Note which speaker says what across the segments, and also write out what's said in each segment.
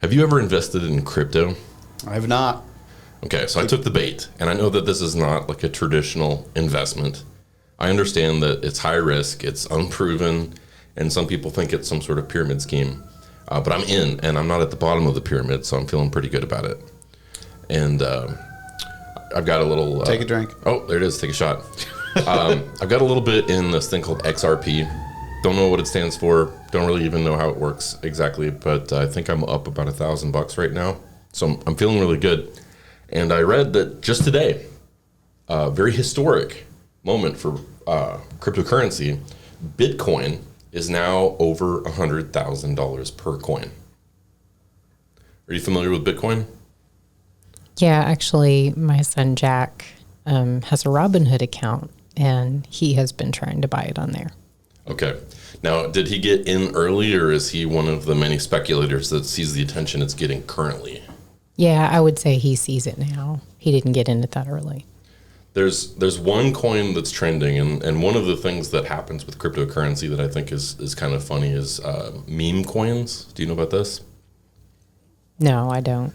Speaker 1: Have you ever invested in crypto?
Speaker 2: I have not.
Speaker 1: Okay, so I took the bait, and I know that this is not like a traditional investment. I understand that it's high risk, it's unproven, and some people think it's some sort of pyramid scheme. But I'm in, and I'm not at the bottom of the pyramid, so I'm feeling pretty good about it. And I've got a little...
Speaker 2: Take a drink.
Speaker 1: Oh, there it is. Take a shot. I've got a little bit in this thing called XRP. Don't know what it stands for. Don't really even know how it works exactly, but I think I'm up about $1,000 right now. So I'm feeling really good. And I read that just today, a very historic moment for cryptocurrency, Bitcoin is now over $100,000 per coin. Are you familiar with Bitcoin?
Speaker 3: Yeah, actually, my son Jack has a Robinhood account, and he has been trying to buy it on there.
Speaker 1: Okay. Now, did he get in early, or is he one of the many speculators that sees the attention it's getting currently?
Speaker 3: Yeah, I would say he sees it now. He didn't get in it that early.
Speaker 1: There's one coin that's trending, and one of the things that happens with cryptocurrency that I think is kind of funny is meme coins. Do you know about this?
Speaker 3: No, I don't.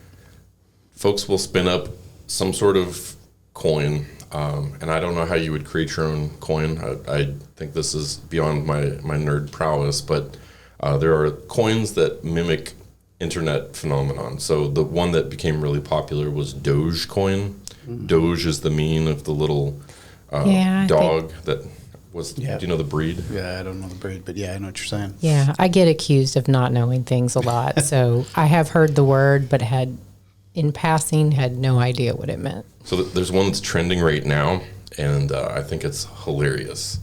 Speaker 1: Folks will spin up some sort of coin, and I don't know how you would create your own coin. I think this is beyond my nerd prowess, but there are coins that mimic internet phenomenon. So the one that became really popular was Dogecoin. Doge is the meme of the little dog that was, do you know the breed?
Speaker 2: Yeah, I don't know the breed, but yeah, I know what you're saying.
Speaker 3: Yeah, I get accused of not knowing things a lot. So I have heard the word, but had no idea what it meant.
Speaker 1: So there's one that's trending right now, and I think it's hilarious.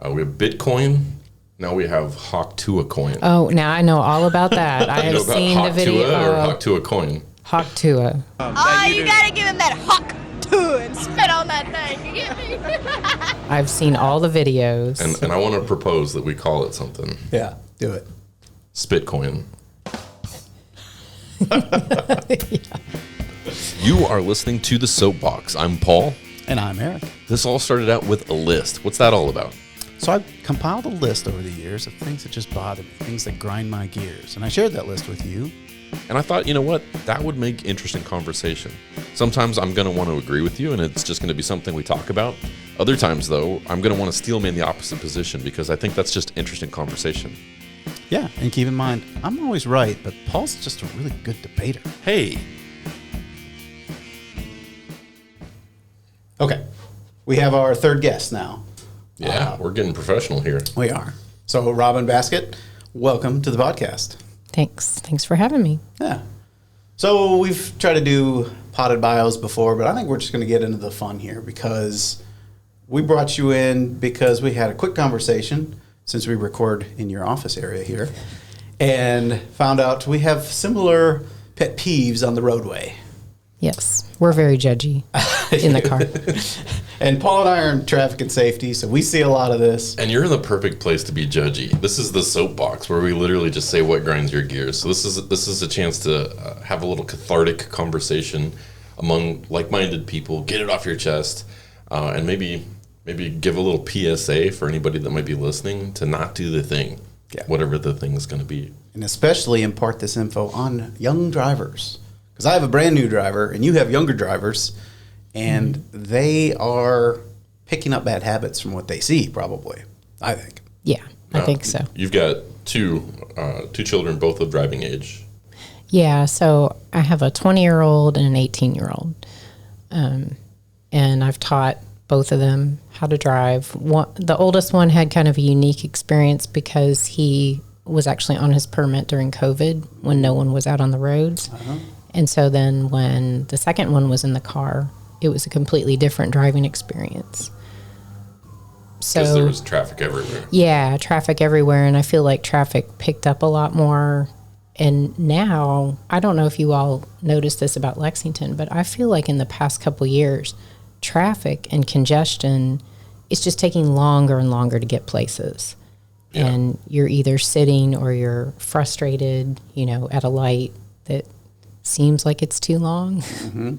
Speaker 1: We have Bitcoin. Now we have Tuah coin.
Speaker 3: Oh, now I know all about that. I have seen the video.
Speaker 1: Tuah or Tuah coin?
Speaker 3: Tuah.
Speaker 4: You gotta give him that Tuah and spit on that thing. You get me?
Speaker 3: I've seen all the videos.
Speaker 1: And I want to propose that we call it something.
Speaker 2: Yeah, do it.
Speaker 1: Spitcoin. You are listening to The Soapbox. I'm Paul.
Speaker 2: And I'm Eric.
Speaker 1: This all started out with a list. What's that all about?
Speaker 2: So I've compiled a list over the years of things that just bother me, things that grind my gears. And I shared that list with you.
Speaker 1: And I thought, you know what? That would make interesting conversation. Sometimes I'm going to want to agree with you, and it's just going to be something we talk about. Other times, though, I'm going to want to steel man the opposite position because I think that's just interesting conversation.
Speaker 2: Yeah, and keep in mind, I'm always right, but Paul's just a really good debater.
Speaker 1: Hey.
Speaker 2: Okay, we have our third guest now.
Speaker 1: Yeah, we're getting professional here.
Speaker 2: We are. So, Robin Baskette, welcome to the podcast.
Speaker 3: Thanks for having me.
Speaker 2: Yeah. So we've tried to do potted bios before, but I think we're just going to get into the fun here because we brought you in because we had a quick conversation since we record in your office area here and found out we have similar pet peeves on the roadway.
Speaker 3: Yes, we're very judgy in the car.
Speaker 2: And Paul and I are in traffic and safety, so we see a lot of this.
Speaker 1: And you're in the perfect place to be judgy. This is the soapbox where we literally just say what grinds your gears. So this is a chance to have a little cathartic conversation among like-minded people, get it off your chest, and maybe give a little PSA for anybody that might be listening to not do the thing, whatever the thing is going to be.
Speaker 2: And especially impart this info on young drivers. Because I have a brand new driver, and you have younger drivers, and they are picking up bad habits from what they see, probably, I think.
Speaker 3: Yeah, I think so.
Speaker 1: You've got two children, both of driving age.
Speaker 3: Yeah, so I have a 20-year-old and an 18-year-old. And I've taught both of them how to drive. The oldest one had kind of a unique experience because he was actually on his permit during COVID when no one was out on the roads. Uh-huh. And so then when the second one was in the car, it was a completely different driving experience. So
Speaker 1: because there was traffic everywhere.
Speaker 3: Yeah, traffic everywhere. And I feel like traffic picked up a lot more. And now, I don't know if you all noticed this about Lexington, but I feel like in the past couple years, traffic and congestion is just taking longer and longer to get places. Yeah. And you're either sitting or you're frustrated, at a light that seems like it's too long.
Speaker 2: Mm-hmm.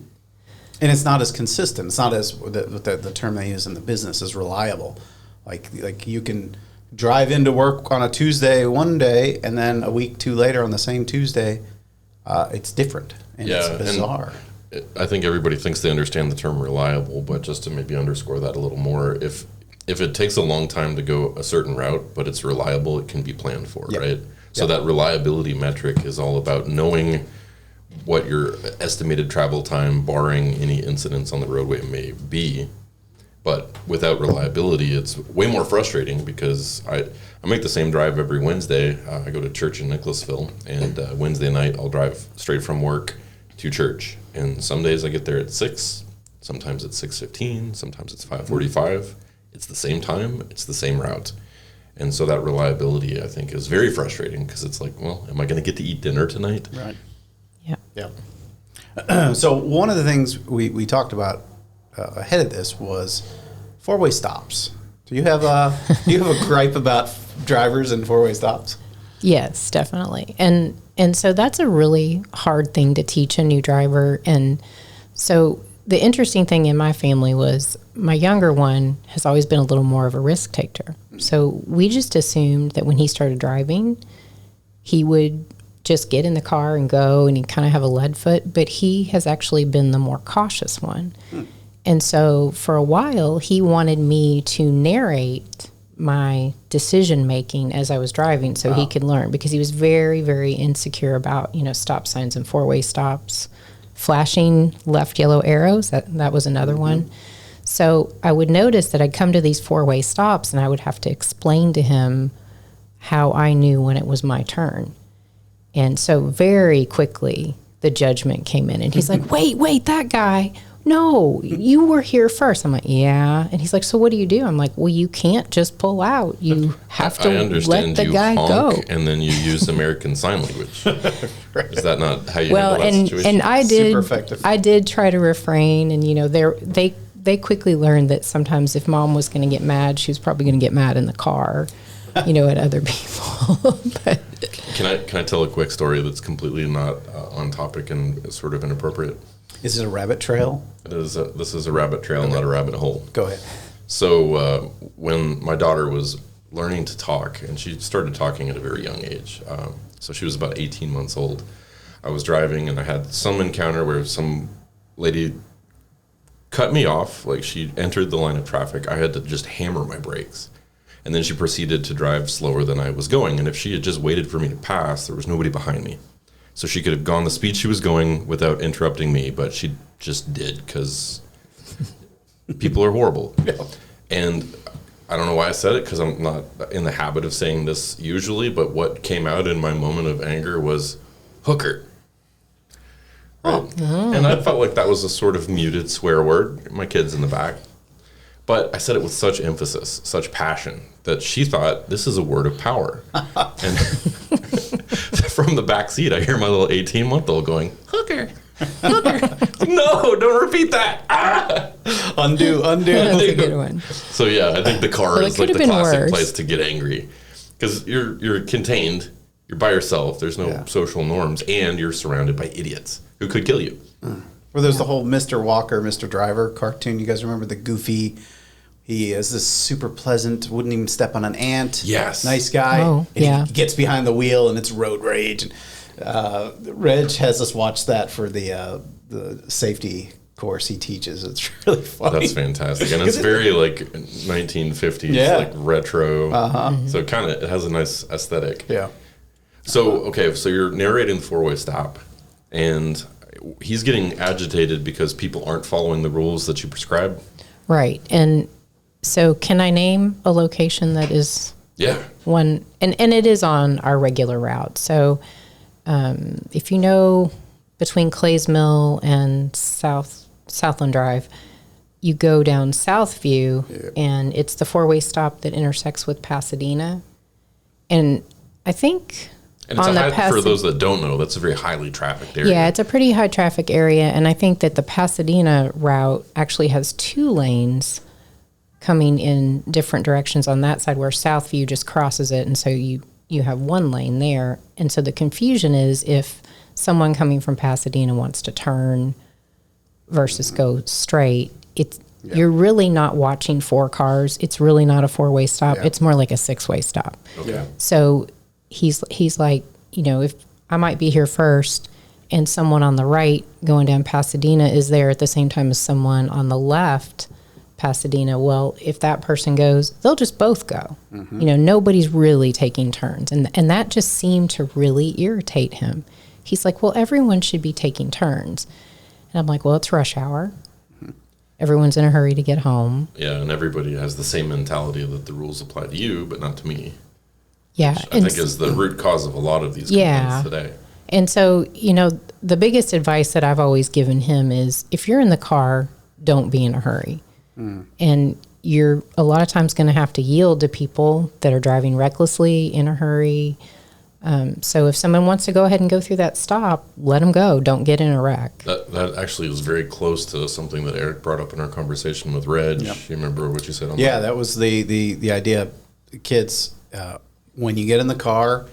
Speaker 2: And it's not as consistent. It's not as, the term they use in the business is reliable. Like you can drive into work on a Tuesday one day, and then a week, two later on the same Tuesday, it's different and
Speaker 1: Yeah,
Speaker 2: it's
Speaker 1: and
Speaker 2: bizarre.
Speaker 1: I think everybody thinks they understand the term reliable, but just to maybe underscore that a little more, if it takes a long time to go a certain route, but it's reliable, it can be planned for,
Speaker 2: Yep.
Speaker 1: right? So
Speaker 2: Yep.
Speaker 1: that reliability metric is all about knowing what your estimated travel time, barring any incidents on the roadway, may be. But without reliability, it's way more frustrating because I make the same drive every Wednesday. I go to church in Nicholasville, and Wednesday night I'll drive straight from work to church. And some days I get there at 6, sometimes it's 6:15, sometimes it's 5:45. It's the same time, it's the same route. And so that reliability, I think, is very frustrating because it's like, well, am I going to get to eat dinner tonight?
Speaker 2: Right.
Speaker 3: Yeah.
Speaker 2: Yeah. So one of the things we talked about ahead of this was four-way stops. Do you have a gripe about drivers and four-way stops?
Speaker 3: Yes, definitely. And so that's a really hard thing to teach a new driver. And so the interesting thing in my family was my younger one has always been a little more of a risk taker. So we just assumed that when he started driving, he would just get in the car and go, and he'd kind of have a lead foot, but he has actually been the more cautious one. And so for a while, he wanted me to narrate my decision making as I was driving so he could learn, because he was very, very insecure about, stop signs and four-way stops, flashing left yellow arrows. That was another one. So I would notice that I'd come to these four-way stops and I would have to explain to him how I knew when it was my turn. And so very quickly the judgment came in, and he's like, wait, that guy. No, you were here first. I'm like, yeah. And he's like, so what do you do? I'm like, well, you can't just pull out. You have to let the guy go.
Speaker 1: And then you use American Sign Language.
Speaker 2: Right.
Speaker 1: Is that not how you handle that situation?
Speaker 3: And I
Speaker 2: Super effective.
Speaker 3: I did try to refrain, and they quickly learned that sometimes if mom was going to get mad, she was probably going to get mad in the car, at other people. But
Speaker 1: Can I tell a quick story that's completely not on topic and sort of inappropriate?
Speaker 2: Is it a rabbit trail?
Speaker 1: It is. This is a rabbit trail, not a rabbit hole.
Speaker 2: Go ahead.
Speaker 1: So when my daughter was learning to talk, and she started talking at a very young age, so she was about 18 months old, I was driving and I had some encounter where some lady cut me off, like she entered the line of traffic. I had to just hammer my brakes. And then she proceeded to drive slower than I was going. And if she had just waited for me to pass, there was nobody behind me. So she could have gone the speed she was going without interrupting me, but she just did, because people are horrible.
Speaker 2: Yeah.
Speaker 1: And I don't know why I said it, because I'm not in the habit of saying this usually, but what came out in my moment of anger was hooker. Right? And I felt like that was a sort of muted swear word. My kid's in the back. But I said it with such emphasis, such passion, that she thought this is a word of power. And from the back seat, I hear my little 18-month-old going, hooker, hooker. No, don't repeat that. Ah!
Speaker 2: Undo.
Speaker 3: that's a good one.
Speaker 1: So yeah, I think the car
Speaker 3: Well, it
Speaker 1: is like
Speaker 3: could
Speaker 1: the
Speaker 3: have been
Speaker 1: classic
Speaker 3: worse.
Speaker 1: place to get angry, because you're contained, you're by yourself, there's no social norms, and you're surrounded by idiots who could kill you.
Speaker 2: Well, there's the whole Mr. Walker, Mr. Driver cartoon. You guys remember the goofy? He is this super pleasant, wouldn't even step on an ant.
Speaker 1: Yes.
Speaker 2: Nice guy.
Speaker 3: Oh,
Speaker 2: and
Speaker 3: yeah.
Speaker 2: He gets behind the wheel and it's road rage. And, Reg has us watch that for the safety course he teaches. It's really funny.
Speaker 1: That's fantastic, and it's very like 1950s,
Speaker 2: Yeah.
Speaker 1: like retro. So it has a nice aesthetic.
Speaker 2: Yeah.
Speaker 1: So so you're narrating the four-way stop, and he's getting agitated because people aren't following the rules that you prescribe.
Speaker 3: Right. And so can I name a location that is
Speaker 1: Yeah.
Speaker 3: one, and it is on our regular route. So if you know between Clays Mill and Southland Drive, you go down Southview, and it's the four-way stop that intersects with Pasadena. And I think
Speaker 1: And it's for those that don't know, that's a very highly trafficked area.
Speaker 3: yeah, it's a pretty high traffic area, and I think that the Pasadena route actually has 2 lanes coming in different directions on that side, where Southview just crosses it, and so you have 1 lane there. And so the confusion is if someone coming from Pasadena wants to turn versus go straight, you're really not watching 4 cars. It's really not a 4-way stop.
Speaker 2: Yeah.
Speaker 3: It's more like a 6-way stop.
Speaker 1: Okay.
Speaker 3: So he's like, if I might be here first, and someone on the right going down Pasadena is there at the same time as someone on the left Pasadena, well, if that person goes, they'll just both go. You know, nobody's really taking turns. And that just seemed to really irritate him. He's like, well, everyone should be taking turns. And I'm like, well, it's rush hour. Everyone's in a hurry to get home.
Speaker 1: Yeah, and everybody has the same mentality that the rules apply to you, but not to me.
Speaker 3: Yeah.
Speaker 1: Which I think is the root cause of a lot of these complaints today.
Speaker 3: And so, you know, the biggest advice that I've always given him is if you're in the car, don't be in a hurry. And you're a lot of times going to have to yield to people that are driving recklessly in a hurry. So if someone wants to go ahead and go through that stop, let them go. Don't get in a wreck.
Speaker 1: That actually was very close to something that Eric brought up in our conversation with Reg. Yep. You remember what you said on that?
Speaker 2: Yeah, that was the idea. Kids, when you get in the car,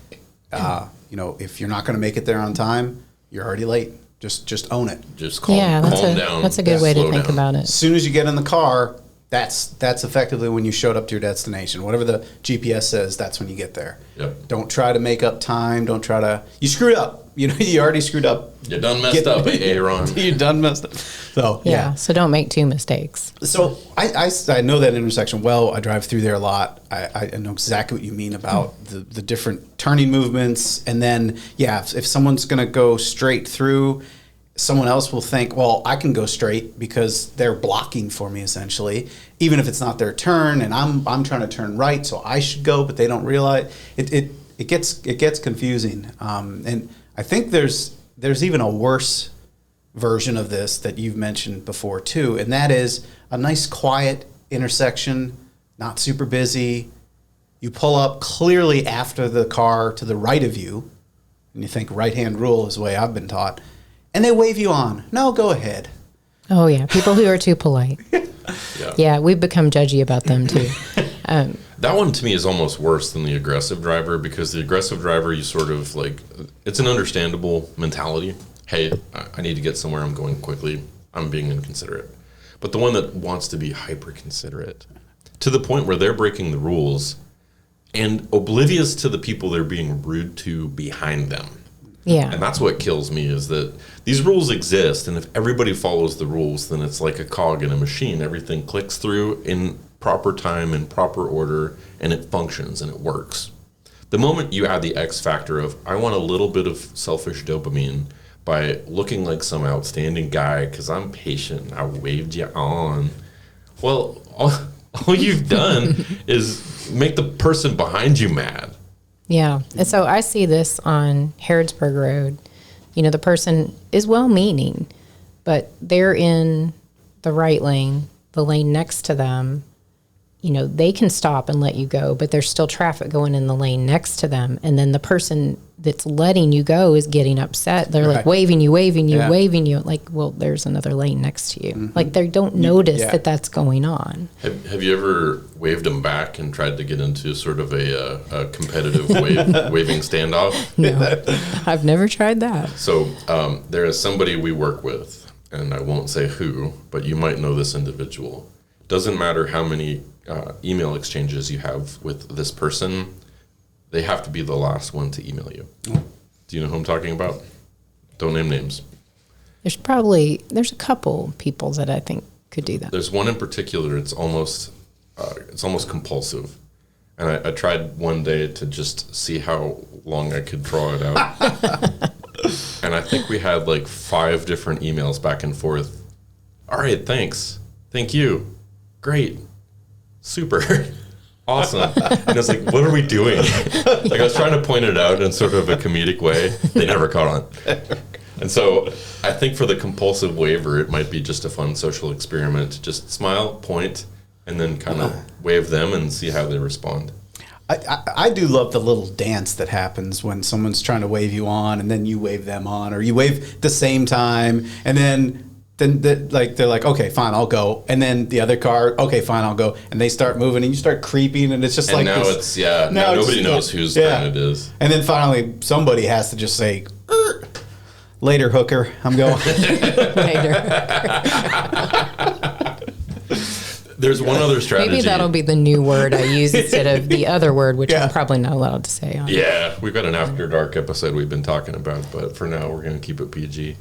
Speaker 2: you know, if you're not going to make it there on time, you're already late. Just own it.
Speaker 1: Just calm down.
Speaker 3: That's a good way to think about it.
Speaker 2: As soon as you get in the car, that's effectively when you showed up to your destination. Whatever the GPS says, that's when you get there.
Speaker 1: Yep.
Speaker 2: Don't try to make up time. Don't try to. You screwed up. You know, you already screwed up.
Speaker 1: You done messed up, Aaron.
Speaker 2: You done messed up. So
Speaker 3: yeah. So don't make two mistakes.
Speaker 2: So I know that intersection well. I drive through there a lot. I know exactly what you mean about the different turning movements. And then, if someone's going to go straight through, someone else will think, well, I can go straight because they're blocking for me essentially, even if it's not their turn. And I'm trying to turn right, so I should go, but they don't realize it gets confusing. And I think there's even a worse version of this that you've mentioned before too, and that is a nice quiet intersection, not super busy. You pull up clearly after the car to the right of you, and you think right-hand rule is the way I've been taught, and they wave you on. No, go ahead.
Speaker 3: Oh, yeah. People who are too polite. Yeah, we've become judgy about them too.
Speaker 1: That one to me is almost worse than the aggressive driver, because the aggressive driver, you sort of like, it's an understandable mentality. Hey, I need to get somewhere. I'm going quickly. I'm being inconsiderate. But the one that wants to be hyper considerate to the point where they're breaking the rules and oblivious to the people they're being rude to behind them.
Speaker 3: Yeah.
Speaker 1: And that's what kills me, is that these rules exist, and if everybody follows the rules, then it's like a cog in a machine. Everything clicks through in proper time, in proper order, and it functions and it works. The moment you add the X factor of, I want a little bit of selfish dopamine by looking like some outstanding guy because I'm patient, I waved you on. Well, all you've done is make the person behind you mad.
Speaker 3: Yeah. And so I see this on Harrodsburg Road. You know, the person is well-meaning, but they're in the right lane, the lane next to them. You know, they can stop and let you go, but there's still traffic going in the lane next to them. And then the person that's letting you go is getting upset. They're like waving you. Like, well, there's another lane next to you. Mm-hmm. Like, they don't notice that that's going on.
Speaker 1: Have you ever waved them back and tried to get into sort of a competitive waving standoff?
Speaker 3: No, I've never tried that.
Speaker 1: So there is somebody we work with, and I won't say who, but you might know this individual. Doesn't matter how many email exchanges you have with this person, they have to be the last one to email you. Do you know who I'm talking about? Don't name names. There's
Speaker 3: a couple people that I think could do that.
Speaker 1: There's one in particular. It's almost compulsive, and I tried one day to just see how long I could draw it out. And I think we had like 5 different emails back and forth. All right, thanks. Thank you. Great. Super. Awesome. And I was like, what are we doing? Like, I was trying to point it out in sort of a comedic way. They never caught on. And so I think for the compulsive waiver, it might be just a fun social experiment. Just smile, point, and then kind of wave them and see how they respond.
Speaker 2: I do love the little dance that happens when someone's trying to wave you on, and then you wave them on, or you wave at the same time, and then they're like, okay, fine, I'll go. And then the other car, okay, fine, I'll go. And they start moving, and you start creeping, and it's just
Speaker 1: and
Speaker 2: like
Speaker 1: now
Speaker 2: this.
Speaker 1: Now nobody knows whose turn it is.
Speaker 2: And then finally, somebody has to just say, later, hooker, I'm going.
Speaker 3: Later.
Speaker 1: There's one other strategy.
Speaker 3: Maybe that'll be the new word I use instead of the other word, which
Speaker 2: Yeah.
Speaker 3: I'm probably not allowed to say on.
Speaker 1: Yeah, we've got an After Dark episode we've been talking about, but for now we're going to keep it PG.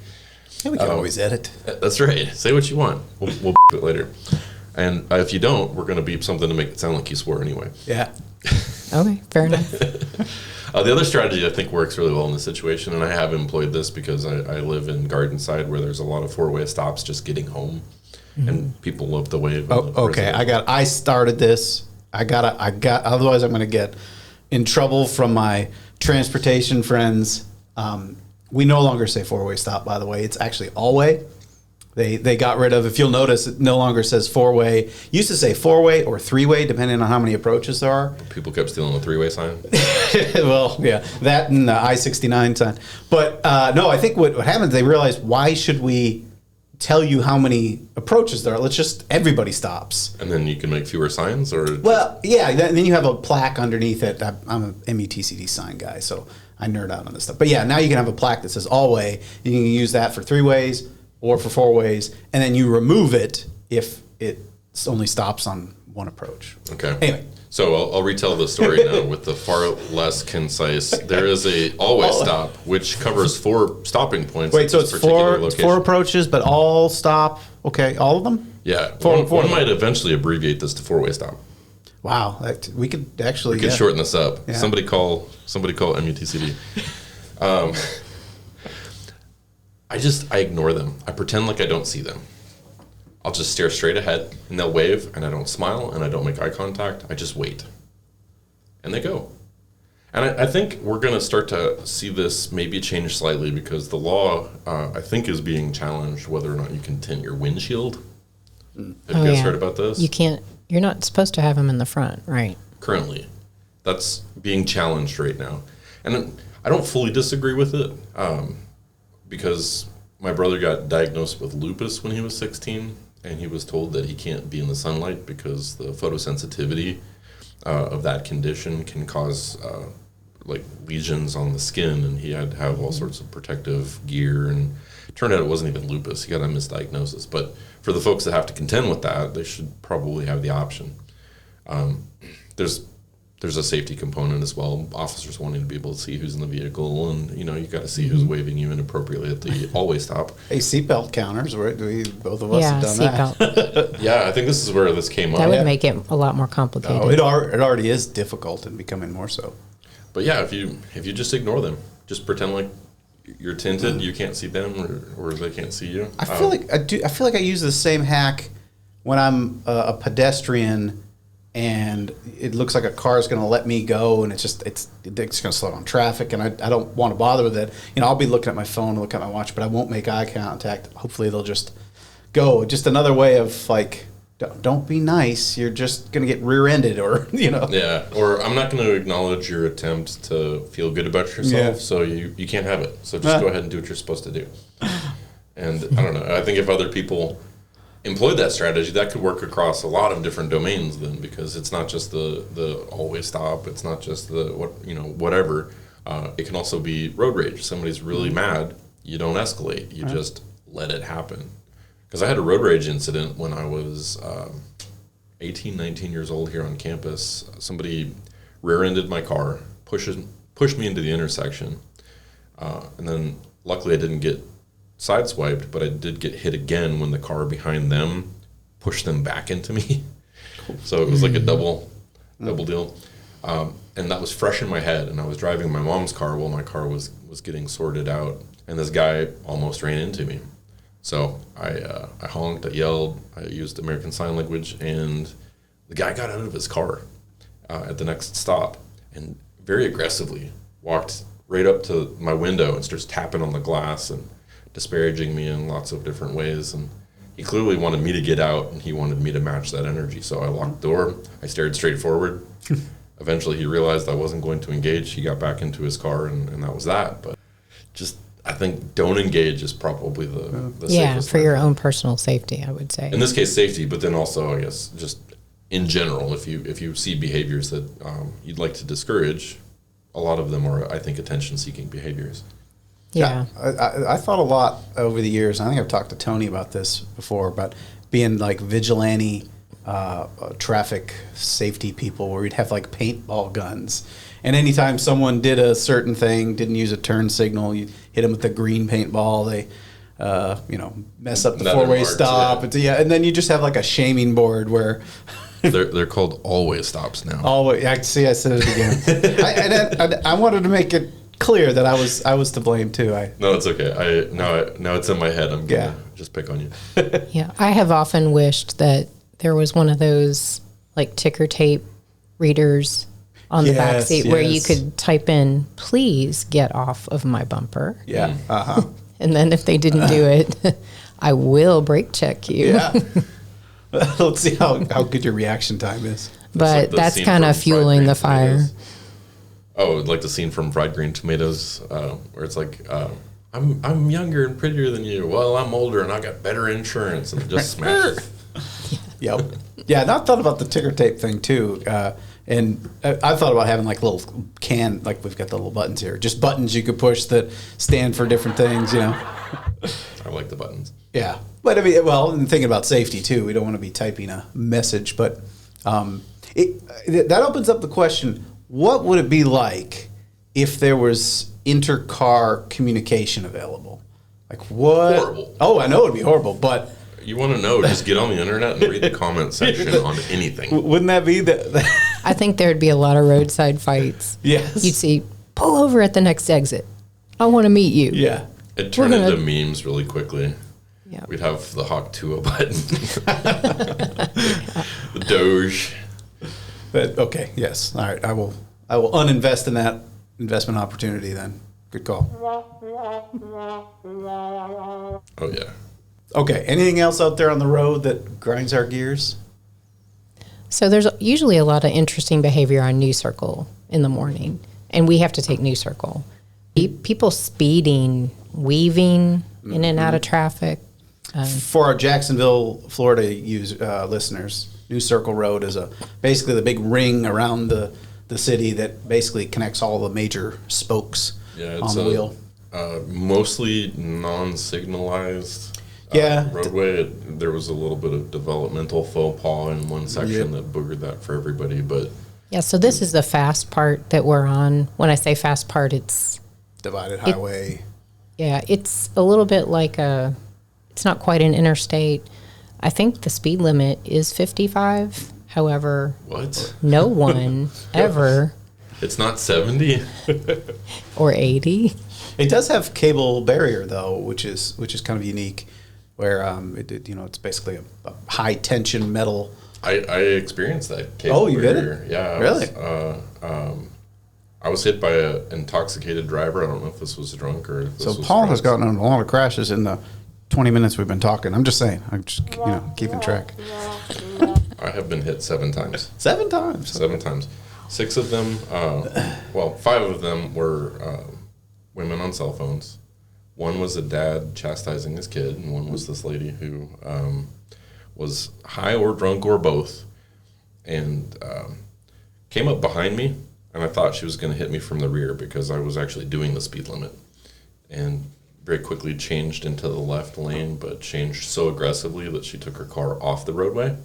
Speaker 2: Yeah, we can always edit.
Speaker 1: That's right. Say what you want. We'll beep it later. And if you don't, we're going to beep something to make it sound like you swore anyway.
Speaker 2: Yeah.
Speaker 3: Okay, fair enough.
Speaker 1: The other strategy I think works really well in this situation, and I have employed this because I live in Gardenside where there's a lot of four-way stops just getting home, and people love to wave.
Speaker 2: Oh, okay. I started this. Otherwise I'm going to get in trouble from my transportation friends. We no longer say four-way stop, by the way. It's actually all-way. They got rid of, if you'll notice, it no longer says four-way. Used to say four-way or three-way, depending on how many approaches there are.
Speaker 1: People kept stealing the three-way sign.
Speaker 2: Well, yeah, that and the I-69 sign. But no, I think what happened, they realized, why should we tell you how many approaches there are? Let's just, everybody stops.
Speaker 1: And then you can make fewer signs, or
Speaker 2: Well, yeah, then you have a plaque underneath it. I'm a METCD sign guy, so I nerd out on this stuff. But yeah, now you can have a plaque that says all-way. You can use that for three-ways or for four ways, and then you remove it if it only stops on one approach.
Speaker 1: Okay.
Speaker 2: Anyway.
Speaker 1: So I'll retell the story now with the far less concise. There is a always stop, which covers 4 stopping points.
Speaker 2: Wait,
Speaker 1: at
Speaker 2: so
Speaker 1: this
Speaker 2: it's
Speaker 1: particular
Speaker 2: four
Speaker 1: location.
Speaker 2: approaches, but all stop. Okay, all of them.
Speaker 1: Yeah.
Speaker 2: Four
Speaker 1: One might eventually abbreviate this to 4-way stop.
Speaker 2: Wow, we could actually.
Speaker 1: We could shorten this up.
Speaker 2: Yeah.
Speaker 1: Somebody call MUTCD. I ignore them. I pretend like I don't see them. I'll just stare straight ahead, and they'll wave, and I don't smile, and I don't make eye contact. I just wait. And they go. And I think we're going to start to see this maybe change slightly because the law, I think, is being challenged whether or not you can tint your windshield. Have you guys heard about this?
Speaker 3: You can't, you're not supposed to have them in the front, right?
Speaker 1: Currently. That's being challenged right now. And I don't fully disagree with it because my brother got diagnosed with lupus when he was 16, and he was told that he can't be in the sunlight because the photosensitivity of that condition can cause like lesions on the skin, and he had to have all sorts of protective gear, and it turned out it wasn't even lupus. He got a misdiagnosis. But for the folks that have to contend with that, they should probably have the option. There's a safety component as well. Officers wanting to be able to see who's in the vehicle, and you got to see who's waving you inappropriately at the always stop.
Speaker 2: Hey, seatbelt counters. Both of us have done that.
Speaker 3: Seatbelt.
Speaker 1: Yeah, I think this is where this came up.
Speaker 3: That would make it a lot more complicated.
Speaker 2: Oh, it already is difficult and becoming more so.
Speaker 1: But yeah, if you just ignore them, just pretend like you're tinted, you can't see them, or they can't see you.
Speaker 2: I feel like I feel like I use the same hack when I'm a pedestrian and it looks like a car is going to let me go, and it's going to slow down traffic, and I don't want to bother with it. I'll be looking at my phone, look at my watch, but I won't make eye contact. Hopefully they'll just go. Just another way of like, don't be nice. You're just going to get rear-ended, or
Speaker 1: Yeah, or I'm not going to acknowledge your attempt to feel good about yourself,
Speaker 2: Yeah.
Speaker 1: so you can't have it. So just go ahead and do what you're supposed to do. And I don't know. I think if other people employed that strategy, that could work across a lot of different domains then, because it's not just the always stop. It's not just the whatever. It can also be road rage. Somebody's really mad. You don't escalate. You just let it happen. Because I had a road rage incident when I was 18, 19 years old here on campus. Somebody rear-ended my car, pushed me into the intersection, and then luckily I didn't get sideswiped, but I did get hit again when the car behind them pushed them back into me. So it was like a double deal. And that was fresh in my head, and I was driving my mom's car while my car was getting sorted out, and this guy almost ran into me. So I honked, I yelled, I used American Sign Language, and the guy got out of his car at the next stop and very aggressively walked right up to my window and starts tapping on the glass and disparaging me in lots of different ways. And he clearly wanted me to get out, and he wanted me to match that energy. So I locked the door, I stared straight forward. Eventually he realized I wasn't going to engage. He got back into his car, and that was that. But just, I think don't engage is probably the safest
Speaker 3: for
Speaker 1: thing.
Speaker 3: your own personal safety, I would say.
Speaker 1: In this case, safety, but then also, I guess, just in general, if you see behaviors that you'd like to discourage, a lot of them are, I think, attention-seeking behaviors.
Speaker 3: Yeah.
Speaker 2: I thought a lot over the years. I think I've talked to Tony about this before, about being like vigilante traffic safety people where we'd have like paintball guns. And anytime someone did a certain thing, didn't use a turn signal, you hit them with the green paintball, they, mess up the
Speaker 1: Another
Speaker 2: four-way
Speaker 1: mark,
Speaker 2: stop. And then you just have like a shaming board where...
Speaker 1: They're called always stops now.
Speaker 2: Always, I said it again. I wanted to make it clear that I was to blame too.
Speaker 1: No, it's okay. Now it's in my head. I'm gonna just pick on you.
Speaker 3: Yeah, I have often wished that there was one of those like ticker tape readers on the back seat where you could type in, "Please get off of my bumper."
Speaker 2: Yeah.
Speaker 3: And then if they didn't do it, I will brake check you.
Speaker 2: Yeah. Let's see how good your reaction time is.
Speaker 3: But that's kind of fueling the fire.
Speaker 1: Oh, like the scene from Fried Green Tomatoes, where it's like, I'm younger and prettier than you. Well, I'm older and I got better insurance, and just smash it.
Speaker 2: Yep. Yeah, and I thought about the ticker tape thing too. And I thought about having like little like we've got the little buttons here, just buttons you could push that stand for different things,
Speaker 1: I like the buttons.
Speaker 2: Yeah. But I mean, and thinking about safety too, we don't want to be typing a message, but that opens up the question, what would it be like if there was inter-car communication available? Like what?
Speaker 1: Horrible.
Speaker 2: Oh, I know it would be horrible, but...
Speaker 1: You want to know, just get on the internet and read the comment section on anything.
Speaker 2: Wouldn't that be
Speaker 3: I think there'd be a lot of roadside fights.
Speaker 2: Yes.
Speaker 3: You'd see, pull over at the next exit. I want to meet you.
Speaker 2: Yeah.
Speaker 1: It turned into memes really quickly.
Speaker 3: Yeah.
Speaker 1: We'd have the Hawk Tuah button. The Doge.
Speaker 2: But, okay, yes. All right, I will uninvest in that investment opportunity then. Good call.
Speaker 1: Oh, yeah.
Speaker 2: Okay, anything else out there on the road that grinds our gears?
Speaker 3: So there's usually a lot of interesting behavior on New Circle in the morning, and we have to take New Circle. People speeding, weaving in and out of traffic.
Speaker 2: For our Jacksonville, Florida listeners, New Circle Road is basically the big ring around the city that basically connects all the major spokes on the wheel.
Speaker 1: Mostly non-signalized roadway. There was a little bit of developmental faux pas in one section that boogered that for everybody. But
Speaker 3: yeah, so this is the fast part that we're on. When I say fast part, it's
Speaker 2: divided highway.
Speaker 3: It's a little bit like it's not quite an interstate. I think the speed limit is 55. However, no one ever.
Speaker 1: It's not 70
Speaker 3: or 80.
Speaker 2: It does have cable barrier though, which is kind of unique, where it's basically a high tension metal.
Speaker 1: I experienced that cable
Speaker 2: you
Speaker 1: barrier.
Speaker 2: did it?
Speaker 1: Yeah.
Speaker 2: Really?
Speaker 1: I was hit by an intoxicated driver. I don't know if this was drunk or if this was
Speaker 2: Paul
Speaker 1: drunk.
Speaker 2: has gotten in a lot of crashes in the 20 minutes we've been talking. I'm just saying. I'm just keeping track.
Speaker 1: I have been hit 7 times.
Speaker 2: 7 times?
Speaker 1: 7 times. 6 of them, 5 of them were women on cell phones. One was a dad chastising his kid, and one was this lady who was high or drunk or both, and came up behind me, and I thought she was going to hit me from the rear because I was actually doing the speed limit, and very quickly changed into the left lane, but changed so aggressively that she took her car off the roadway,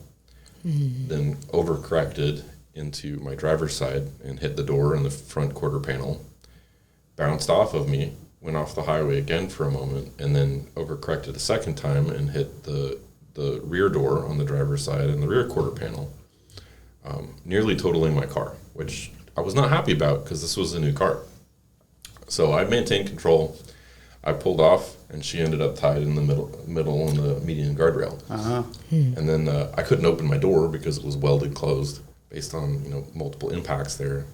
Speaker 1: then overcorrected into my driver's side and hit the door in the front quarter panel, bounced off of me, went off the highway again for a moment, and then overcorrected a second time and hit the rear door on the driver's side and the rear quarter panel, nearly totaling my car, which I was not happy about because this was a new car. So I maintained control. I pulled off, and she ended up tied in the middle on the median guardrail. And then I couldn't open my door because it was welded closed based on multiple impacts there.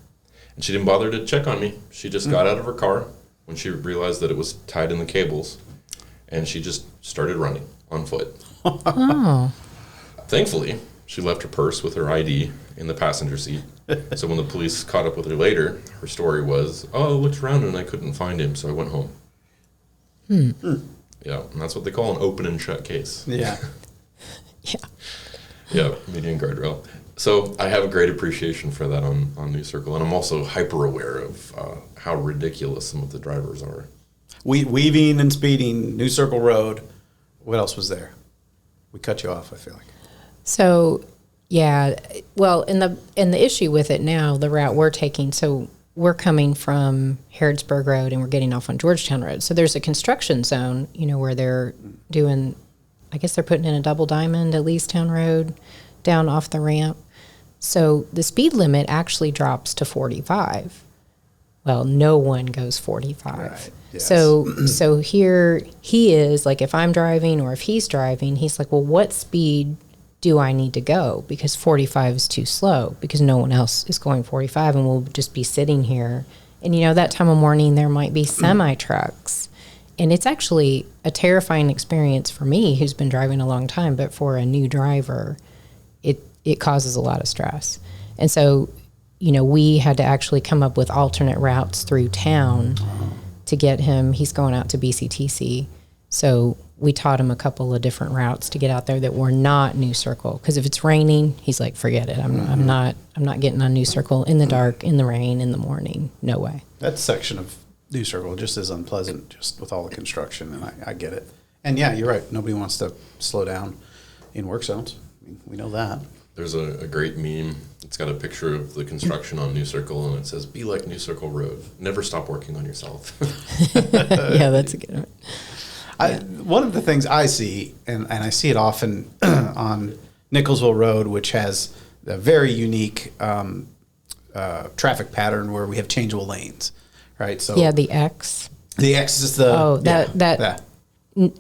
Speaker 1: And she didn't bother to check on me. She just got out of her car when she realized that it was tied in the cables, and she just started running on foot. Thankfully, she left her purse with her ID in the passenger seat. So when the police caught up with her later, her story was, I looked around and I couldn't find him, so I went home. Yeah, and that's what they call an open and shut case.
Speaker 2: Yeah.
Speaker 1: Yeah, median guardrail. So I have a great appreciation for that on New Circle, and I'm also hyper aware of how ridiculous some of the drivers are.
Speaker 2: Weaving and speeding, New Circle Road. What else was there? We cut you off, I feel like.
Speaker 3: So Yeah. Well, and the issue with it now, the route we're taking, so we're coming from Harrodsburg Road and we're getting off on Georgetown Road. So there's a construction zone, where they're doing, I guess they're putting in a double diamond at Leestown Road down off the ramp. So the speed limit actually drops to 45. Well, no one goes 45.
Speaker 2: Right, yes.
Speaker 3: So here he is, like if I'm driving or if he's driving, he's like, well, what speed do I need to go? Because 45 is too slow because no one else is going 45 and we'll just be sitting here. And that time of morning there might be semi trucks. And it's actually a terrifying experience for me who's been driving a long time, but for a new driver, it causes a lot of stress. And so, we had to actually come up with alternate routes through town to get him. He's going out to BCTC. So we taught him a couple of different routes to get out there that were not New Circle. Because if it's raining, he's like, forget it. I'm not getting on New Circle in the dark, in the rain, in the morning. No way.
Speaker 2: That section of New Circle just is unpleasant, just with all the construction, and I get it. And yeah, you're right. Nobody wants to slow down in work zones. I mean, we know that.
Speaker 1: There's a great meme. It's got a picture of the construction on New Circle, and it says, be like New Circle Road. Never stop working on yourself.
Speaker 3: Yeah, that's a good one.
Speaker 2: One of the things I see, and I see it often on Nicholsville Road, which has a very unique traffic pattern where we have changeable lanes, right? So
Speaker 3: yeah, the X.
Speaker 2: The X is the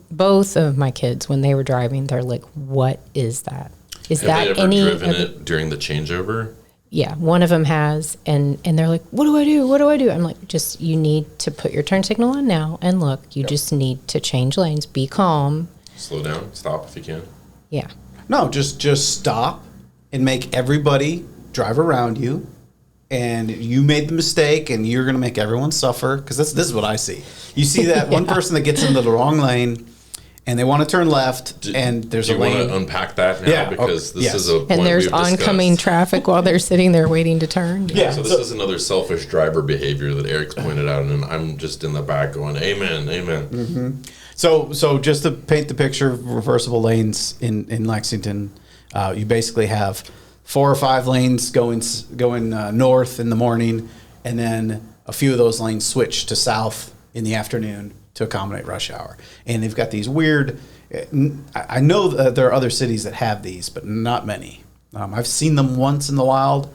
Speaker 3: both of my kids, when they were driving, they're like, "What is that? Is
Speaker 1: Have
Speaker 3: that
Speaker 1: they ever
Speaker 3: any?"
Speaker 1: driven it during the changeover?
Speaker 3: Yeah, one of them has, and they're like, "What do I do? What do I do?" I'm like, "Just you need to put your turn signal on now, and look, you just need to change lanes. Be calm.
Speaker 1: Slow down, stop if you can."
Speaker 3: Yeah.
Speaker 2: No, just stop and make everybody drive around you. And you made the mistake, and you're going to make everyone suffer. Because this is what I see. You see that one person that gets into the wrong lane, and they want to turn left, and there's a lane.
Speaker 1: Do you want to unpack that now?
Speaker 2: Yeah,
Speaker 1: Because this
Speaker 2: yes.
Speaker 1: is a point
Speaker 3: And there's
Speaker 1: we've
Speaker 3: oncoming
Speaker 1: discussed.
Speaker 3: traffic while they're sitting there waiting to turn.
Speaker 2: Yeah.
Speaker 1: So this is another selfish driver behavior that Eric's pointed out, and I'm just in the back going, "Amen, amen."
Speaker 2: Mm-hmm. So just to paint the picture of reversible lanes in Lexington, you basically have 4 or 5 lanes going north in the morning, and then a few of those lanes switch to south in the afternoon to accommodate rush hour. And they've got these weird. I know that there are other cities that have these, but not many. I've seen them once in the wild.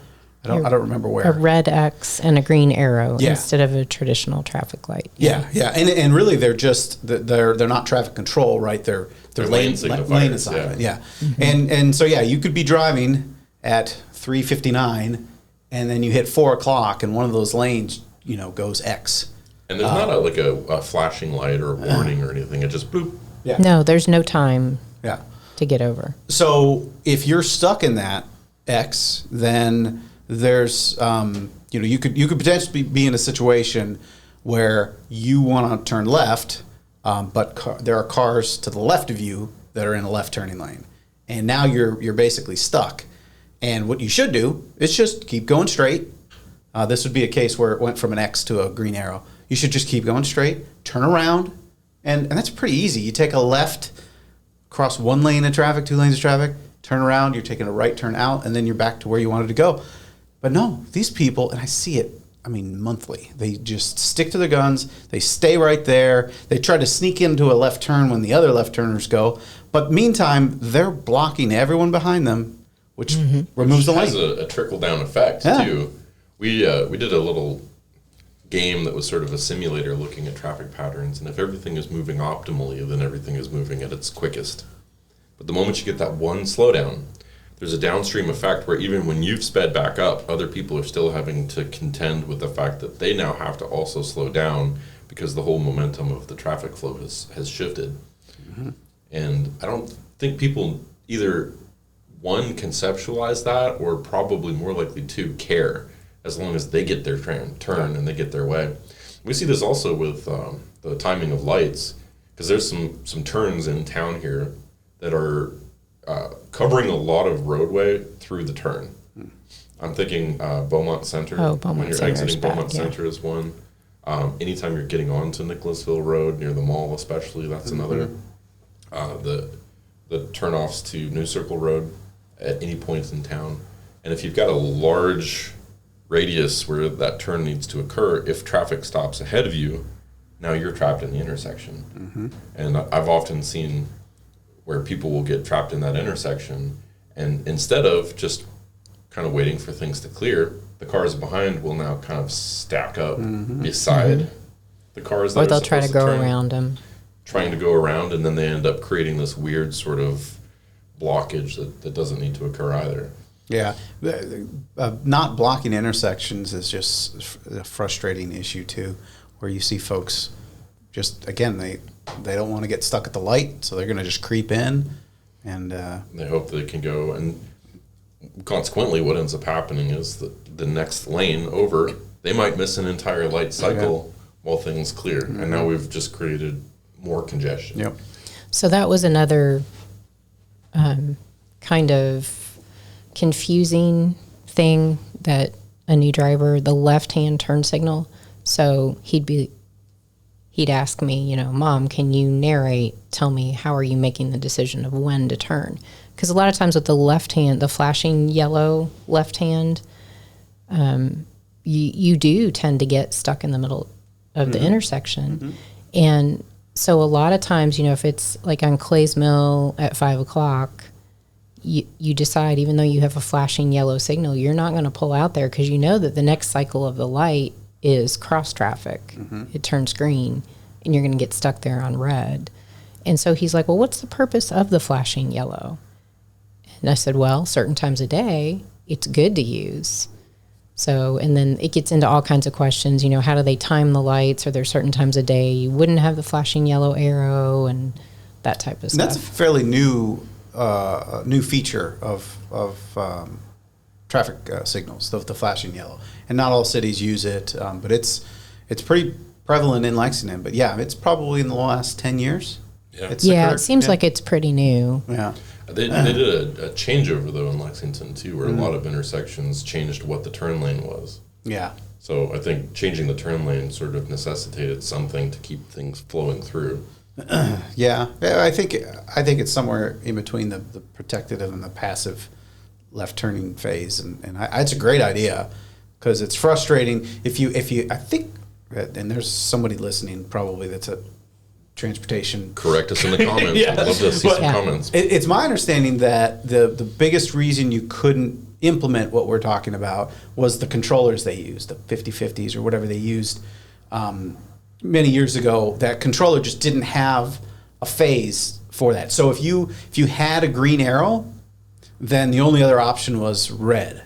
Speaker 2: I don't remember where.
Speaker 3: A red X and a green arrow
Speaker 2: Yeah.
Speaker 3: instead of a traditional traffic light.
Speaker 2: Yeah. And really they're just they're not traffic control, right? They're lane
Speaker 1: signifiers,
Speaker 2: assignment. Yeah. And so you could be driving at 3:59, and then you hit 4 o'clock, and one of those lanes, goes X.
Speaker 1: And there's not a flashing light or a warning or anything. It just bloop.
Speaker 2: Yeah.
Speaker 3: No, there's no time
Speaker 2: Yeah.
Speaker 3: to get over.
Speaker 2: So if you're stuck in that X, then there's you could potentially be in a situation where you want to turn left, but there are cars to the left of you that are in a left turning lane, and now you're basically stuck. And what you should do is just keep going straight. This would be a case where it went from an X to a green arrow. You should just keep going straight, turn around, and that's pretty easy. You take a left, cross 1 lane of traffic, 2 lanes of traffic, turn around, you're taking a right turn out, and then you're back to where you wanted to go. But no, these people, and I see it, monthly, they just stick to their guns. They stay right there. They try to sneak into a left turn when the other left turners go. But meantime, they're blocking everyone behind them, which removes the lane.
Speaker 1: Has a trickle-down effect, too. We did a little game that was sort of a simulator looking at traffic patterns, and if everything is moving optimally, then everything is moving at its quickest. But the moment you get that one slowdown, there's a downstream effect where even when you've sped back up, other people are still having to contend with the fact that they now have to also slow down because the whole momentum of the traffic flow has shifted. Mm-hmm. And I don't think people either, one, conceptualize that, or probably more likely to care, as long as they get their turn and they get their way. We see this also with the timing of lights, because there's some turns in town here that are covering a lot of roadway through the turn. I'm thinking Beaumont Center.
Speaker 3: Oh, Beaumont
Speaker 1: when you're
Speaker 3: Center's
Speaker 1: exiting
Speaker 3: bad,
Speaker 1: Beaumont Center is one. Anytime you're getting onto Nicholasville Road near the mall, especially, that's another. The turnoffs to New Circle Road at any point in town. And if you've got a large radius where that turn needs to occur, if traffic stops ahead of you, now you're trapped in the intersection. And I've often seen where people will get trapped in that intersection, and instead of just kind of waiting for things to clear, the cars behind will now kind of stack up beside the cars that
Speaker 3: Or
Speaker 1: are
Speaker 3: they'll try to
Speaker 1: supposed
Speaker 3: go
Speaker 1: turn,
Speaker 3: around them.
Speaker 1: trying to go around, and then they end up creating this weird sort of blockage that doesn't need to occur either.
Speaker 2: Yeah. Not blocking intersections is just a frustrating issue too, where you see folks just, again, they don't want to get stuck at the light, so they're going to just creep in, and
Speaker 1: They hope they can go, and consequently what ends up happening is that the next lane over, they might miss an entire light cycle while things clear. And now we've just created more congestion.
Speaker 2: Yep.
Speaker 3: So that was another kind of confusing thing that a new driver, the left-hand turn signal. So he'd ask me, Mom, can you narrate, tell me, how are you making the decision of when to turn? Because a lot of times with the left hand, the flashing yellow left hand, you do tend to get stuck in the middle of the intersection. And so a lot of times, if it's like on Clay's Mill at 5 o'clock, you decide, even though you have a flashing yellow signal, you're not going to pull out there because you know that the next cycle of the light is cross traffic. It turns green and you're going to get stuck there on red. And so he's like, well, what's the purpose of the flashing yellow? And I said, well, certain times of day, it's good to use. So, and then it gets into all kinds of questions, how do they time the lights? Are there certain times of day you wouldn't have the flashing yellow arrow and that type of stuff?
Speaker 2: That's a fairly new feature of traffic signals, the flashing yellow. And not all cities use it, but it's pretty prevalent in Lexington. But yeah, it's probably in the last 10 years.
Speaker 1: Yeah,
Speaker 3: it seems like it's pretty new.
Speaker 2: Yeah.
Speaker 1: They did a changeover, though, in Lexington, too, where a lot of intersections changed what the turn lane was.
Speaker 2: Yeah.
Speaker 1: So I think changing the turn lane sort of necessitated something to keep things flowing through.
Speaker 2: Yeah, I think it's somewhere in between the protective and the passive left turning phase, and it's a great idea because it's frustrating if you I think, and there's somebody listening probably that's a transportation.
Speaker 1: Correct us in the comments.
Speaker 2: Yeah.
Speaker 1: I'd love to see some comments.
Speaker 2: It's my understanding that the biggest reason you couldn't implement what we're talking about was the controllers they used, the 50/50s or whatever they used many years ago. That controller just didn't have a phase for that. So if you had a green arrow, then the only other option was red.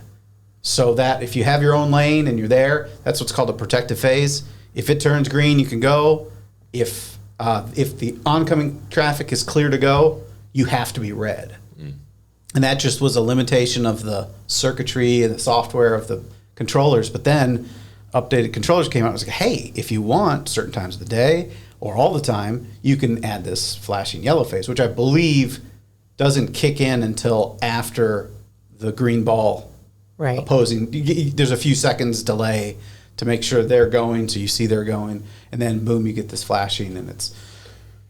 Speaker 2: So that if you have your own lane and you're there, that's what's called a protective phase. If it turns green, you can go. If the oncoming traffic is clear to go, you have to be red. And that just was a limitation of the circuitry and the software of the controllers. But then updated controllers came out and was like, hey, if you want certain times of the day or all the time, you can add this flashing yellow phase, which I believe doesn't kick in until after the green ball opposing. There's a few seconds delay to make sure they're going, so you see they're going, and then boom, you get this flashing, and it's...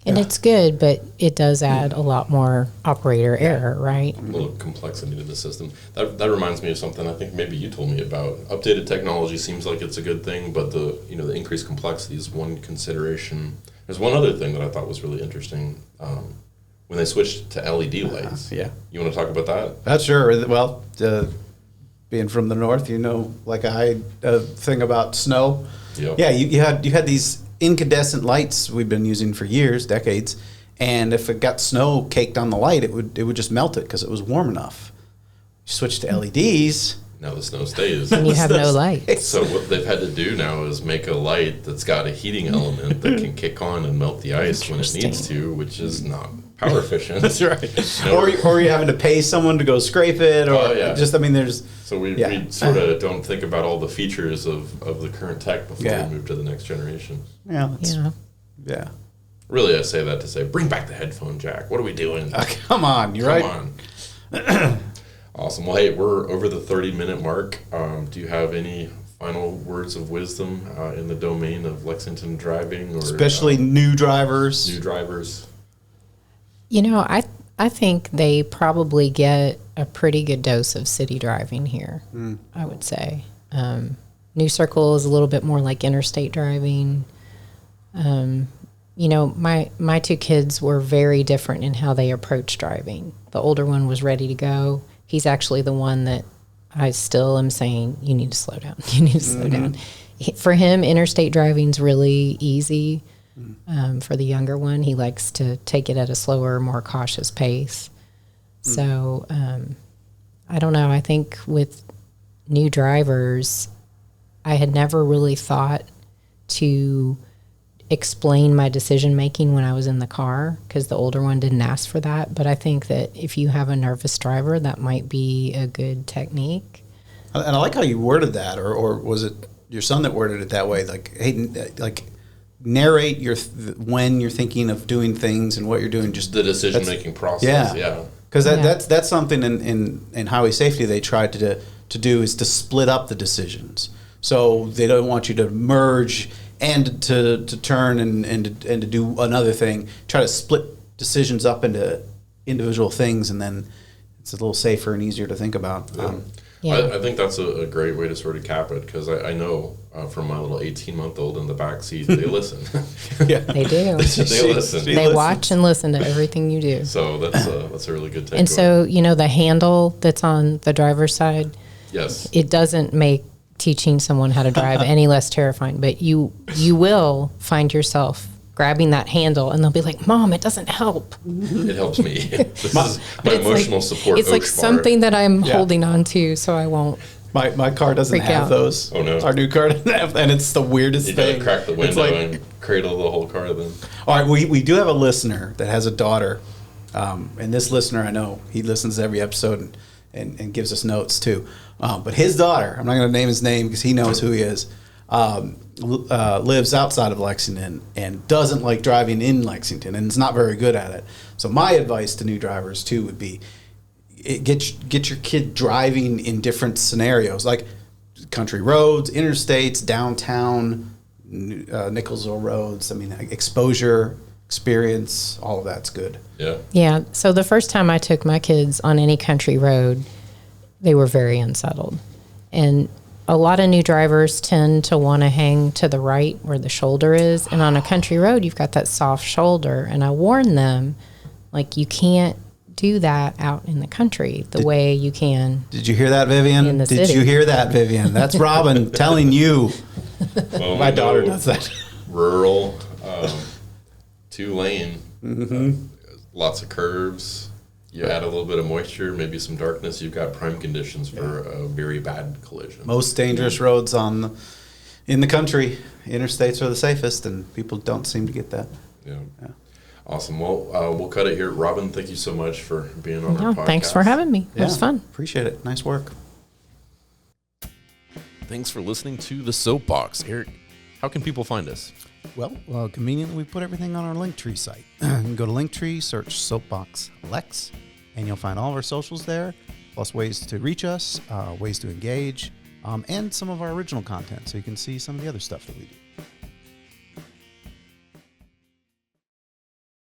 Speaker 3: And it's good, but it does add a lot more operator error, right?
Speaker 1: A little complexity to the system. That reminds me of something I think maybe you told me about. Updated technology seems like it's a good thing, but the increased complexity is one consideration. There's one other thing that I thought was really interesting. When they switched to LED lights.
Speaker 2: Yeah.
Speaker 1: You want to talk about that?
Speaker 2: That's sure. Well, being from the north, like I thing about snow.
Speaker 1: Yep.
Speaker 2: Yeah, you had these incandescent lights we've been using for years, decades, and if it got snow caked on the light, it would just melt it because it was warm enough. You switch to LEDs.
Speaker 1: Now the snow stays.
Speaker 3: And you have no light.
Speaker 1: So what they've had to do now is make a light that's got a heating element that can kick on and melt the ice when it needs to, which is not power efficient.
Speaker 2: That's right. Or you're having to pay someone to go scrape it, or there's...
Speaker 1: So we sort of don't think about all the features of the current tech before we move to the next generation.
Speaker 2: Yeah.
Speaker 1: Really, I say that to say, bring back the headphone jack. What are we doing?
Speaker 2: Come on, you're right.
Speaker 1: Come on. Awesome. Well, hey, we're over the 30-minute mark. Do you have any final words of wisdom in the domain of Lexington driving, or
Speaker 2: especially new drivers?
Speaker 1: New drivers.
Speaker 3: I think they probably get a pretty good dose of city driving here, I would say. New Circle is a little bit more like interstate driving. You know, my two kids were very different in how they approach driving. The older one was ready to go. He's actually the one that I still am saying, you need to slow down. You need to slow down. For him, interstate driving's really easy. For the younger one, he likes to take it at a slower, more cautious pace. So I don't know. I think with new drivers, I had never really thought to explain my decision making when I was in the car because the older one didn't ask for that. But I think that if you have a nervous driver, that might be a good technique.
Speaker 2: And I like how you worded that, or was it your son that worded it that way? Like, hey, like narrate when you're thinking of doing things and what you're doing. Just
Speaker 1: the decision making process. Yeah.
Speaker 2: Because that's something in highway safety they tried to do is to split up the decisions. So they don't want you to merge and to turn and to do another thing. Try to split decisions up into individual things, and then it's a little safer and easier to think about.
Speaker 1: I think that's a great way to sort of cap it, because I know from my little 18-month-old in the back seat, they listen.
Speaker 2: Yeah,
Speaker 3: they do.
Speaker 1: They listen.
Speaker 3: They watch and listen to everything you do.
Speaker 1: So that's a really good takeaway.
Speaker 3: And so, you know, the handle that's on the driver's side,
Speaker 1: yes,
Speaker 3: it doesn't make teaching someone how to drive any less terrifying, but you will find yourself grabbing that handle and they'll be like, Mom, it doesn't help.
Speaker 1: It helps me. This is my emotional support.
Speaker 3: It's like something that I'm holding on to so I won't.
Speaker 2: My car doesn't have those.
Speaker 1: Oh no.
Speaker 2: Our new car doesn't have, and it's the weirdest thing.
Speaker 1: You gotta crack the window and cradle the whole car then.
Speaker 2: All right, we do have a listener that has a daughter, and this listener, I know, he listens to every episode and gives us notes too. But his daughter, I'm not going to name his name because he knows who he is, lives outside of Lexington and doesn't like driving in Lexington and is not very good at it. So my advice to new drivers too would be get your kid driving in different scenarios, like country roads, interstates, downtown, Nicholsville roads. I mean, exposure, experience, all of that's good.
Speaker 1: Yeah.
Speaker 3: Yeah. So the first time I took my kids on any country road, they were very unsettled. And a lot of new drivers tend to want to hang to the right where the shoulder is. And on a country road, you've got that soft shoulder. And I warn them, like, you can't do that out in the country the way you can.
Speaker 2: Did you hear that, Vivian?
Speaker 3: In the
Speaker 2: Did
Speaker 3: city.
Speaker 2: you hear that, Vivian? That's Robin telling you.
Speaker 1: Well,
Speaker 2: My daughter does that.
Speaker 1: Rural, 2-lane, lots of curves. You add a little bit of moisture, maybe some darkness. You've got prime conditions for a very bad collision.
Speaker 2: Most dangerous roads in the country. Interstates are the safest, and people don't seem to get that.
Speaker 1: Yeah. Awesome. Well, we'll cut it here. Robin, thank you so much for being on our podcast.
Speaker 3: Thanks for having me. It was fun.
Speaker 2: Appreciate it. Nice work.
Speaker 1: Thanks for listening to The Soapbox. Eric, how can people find us?
Speaker 2: Well, conveniently, we put everything on our Linktree site. You can go to Linktree, search Soapbox Lex, and you'll find all of our socials there, plus ways to reach us, ways to engage, and some of our original content, so you can see some of the other stuff that we do.